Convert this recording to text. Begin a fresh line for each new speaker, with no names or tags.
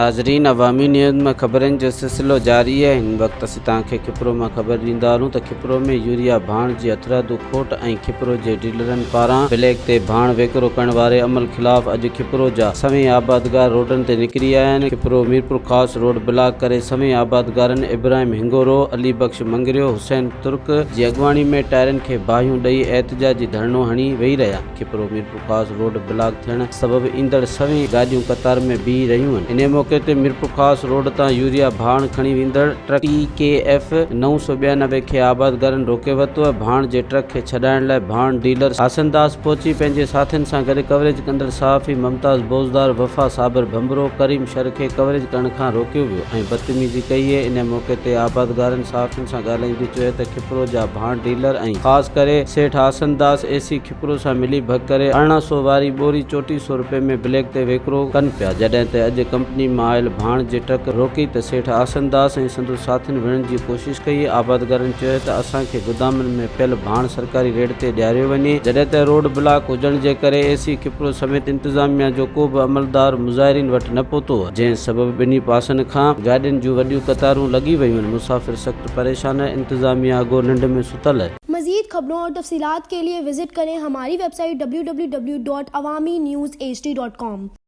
नाज़रीन, अवामी न्यूज़ में ख़बरनि जो सिलसिलो जारी है। हिन वक्त असीं तव्हांखे खिपरो में ख़बर ॾींदा आहियूं त खिपरो में यूरिया भाण जी हथरादू खोट ऐं खिपरो जे डीलरनि पारां ब्लैक ते भाण वेकिरो करण वारे अमल ख़िलाफ़ अॼु खिपरो जा सवें आबादगार रोडनि ते निकिरी आया आहिनि। खिपरो मीरपुर ख़ास रोड ब्लॉक करे सवें आबादगारनि इब्राहिम हिंगोरो, अली बख्श मंगरियो, हुसैन तुर्क जी अॻुवाणी में टायरनि खे बाहियूं ॾेई एहतिजाजी धरणो हणी वेही रहिया। खिपरो मीरपुर ख़ास रोड ब्लॉक थियण सबबि ईंदड़ सवें गाॾियूं कतार में बीह रहियूं आहिनि। इन मौके ते मीरपुर ख़ास रोड तां यूरिया भाण खणी वेंदड़ ट्रक TKF 992 खे आबादगारनि रोके वरितो आहे। भाण जे ट्रक खे छॾाइण लाइ भाण डीलर हासनदास पहुची पंहिंजे साथियुनि सां गॾु कवरेज कंदड़ सहाफ़ी मुमताज़ बोज़दार, वफ़ा साबिर भंबरो, करीम शर खे कवरेज करण खां रोकियो वियो ऐं बदतमीज़ी कई आहे। इन मौके ते आबादगारनि सहाफ़ियुनि सां ॻाल्हाईंदे चयो त खिपरो जा भाण डीलर ऐं ख़ासि करे सेठ हासनदास AC खिपरो सां मिली भग करे 1800 वारी ॿोरी 3400 रुपए में ब्लैक ते वेकिरो कनि पिया। जॾहिं त अॼु कंपनी मां आयल भाण जे ट्रक रोकी त सेठ हासनदास ऐं संदसि साथियुनि विढ़ण जी कोशिशि कई। आबादगारनि चयो त असांखे गोदामनि में पियल भाण सरकारी रेट ते ॾियारियो वञे। जॾहिं त रोड ब्लॉक हुजण जे करे AC खिपरो समेत इंतज़ामिया जो को बि अमलदार मुज़ाहिरीन वटि न पहुतो आहे, जंहिं सबबि ॿिन्ही पासनि खां गाॾियुनि जूं वॾियूं कतारूं लॻी वयूं आहिनि। मुसाफ़िर सख़्त परेशान है, इंतज़ामिया अॻो निंड में सुतल है।
मज़ीद खबरों और तफसीलात के लिए विजिट करें हमारी वेबसाइट www.awamiNewsHD.com।